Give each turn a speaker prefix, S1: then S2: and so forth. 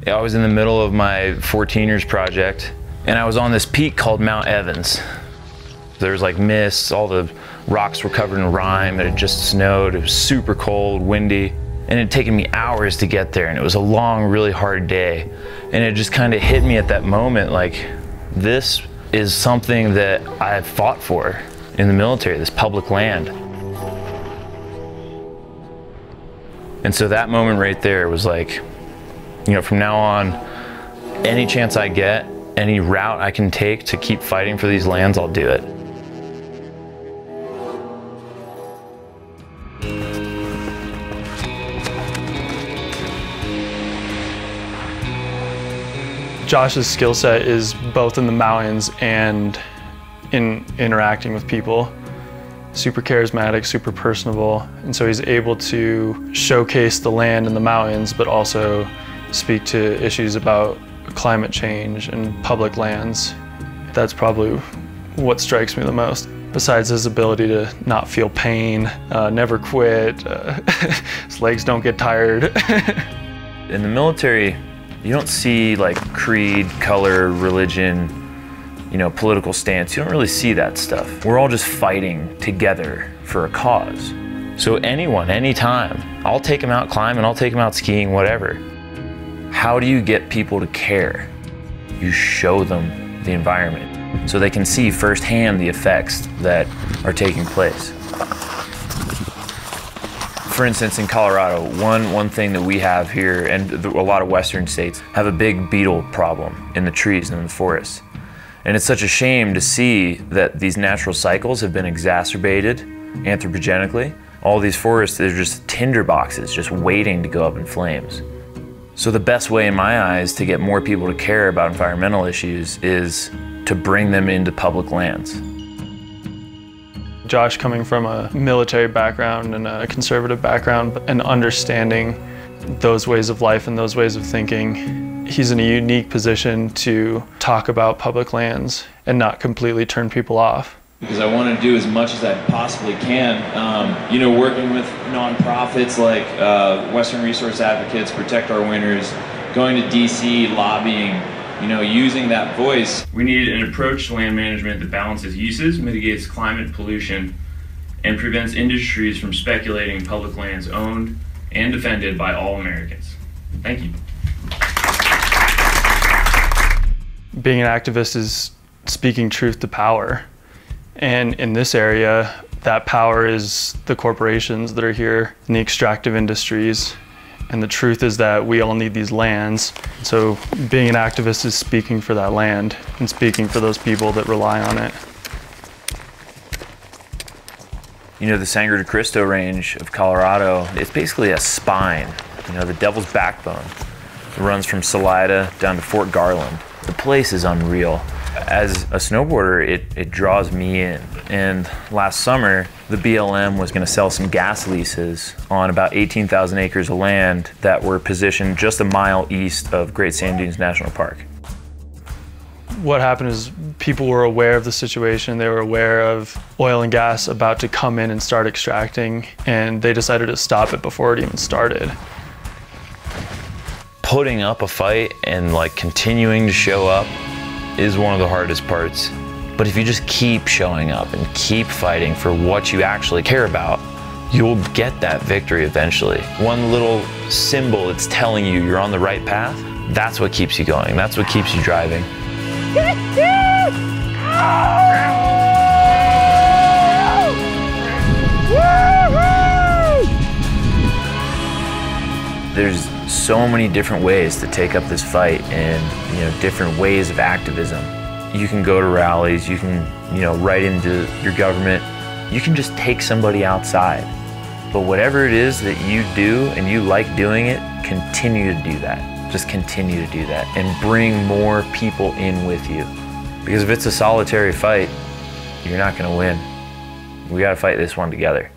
S1: I was in the middle of my 14 years project, and I was on this peak called Mount Evans. There was like mist, all the rocks were covered in rime, it had just snowed, it was super cold, windy, and it had taken me hours to get there, and it was a long, really hard day. And it just kind of hit me at that moment, like, this is something that I've fought for in the military, this public land. And so that moment right there was like, you know, from now on, any chance I get, any route I can take to keep fighting for these lands, I'll do it.
S2: Josh's skill set is both in the mountains and in interacting with people. Super charismatic, super personable, and so he's able to showcase the land in the mountains, but also speak to issues about climate change and public lands. That's probably what strikes me the most. Besides his ability to not feel pain, never quit, his legs don't get tired.
S1: In the military, you don't see like creed, color, religion, you know, political stance. You don't really see that stuff. We're all just fighting together for a cause. So anyone, anytime, I'll take them out climbing, I'll take them out skiing, whatever. How do you get people to care? You show them the environment so they can see firsthand the effects that are taking place. For instance, in Colorado, one thing that we have here, and a lot of western states, have a big beetle problem in the trees and in the forests. And it's such a shame to see that these natural cycles have been exacerbated anthropogenically. All these forests, they're just tinder boxes, just waiting to go up in flames. So the best way in my eyes to get more people to care about environmental issues is to bring them into public lands.
S2: Josh, coming from a military background and a conservative background and understanding those ways of life and those ways of thinking, he's in a unique position to talk about public lands and not completely turn people off.
S3: Because I want to do as much as I possibly can. You know, working with nonprofits like Western Resource Advocates, Protect Our Winters, going to DC, lobbying, you know, using that voice.
S4: We need an approach to land management that balances uses, mitigates climate pollution, and prevents industries from speculating in public lands owned and defended by all Americans. Thank you.
S2: Being an activist is speaking truth to power. And in this area, that power is the corporations that are here and the extractive industries. And the truth is that we all need these lands. So being an activist is speaking for that land and speaking for those people that rely on it.
S1: You know, the Sangre de Cristo range of Colorado, it's basically a spine, you know, the devil's backbone. It runs from Salida down to Fort Garland. The place is unreal. As a snowboarder, it draws me in. And last summer, the BLM was going to sell some gas leases on about 18,000 acres of land that were positioned just a mile east of Great Sand Dunes National Park.
S2: What happened is people were aware of the situation. They were aware of oil and gas about to come in and start extracting, and they decided to stop it before it even started.
S1: Putting up a fight and like continuing to show up is one of the hardest parts. But if you just keep showing up and keep fighting for what you actually care about, you'll get that victory eventually. One little symbol that's telling you you're on the right path, that's what keeps you going. That's what keeps you driving. There's so many different ways to take up this fight and, you know, different ways of activism. You can go to rallies, you can, you know, write into your government, you can just take somebody outside. But whatever it is that you do and you like doing it, continue to do that. Just continue to do that and bring more people in with you. Because if it's a solitary fight, you're not gonna win. We gotta fight this one together.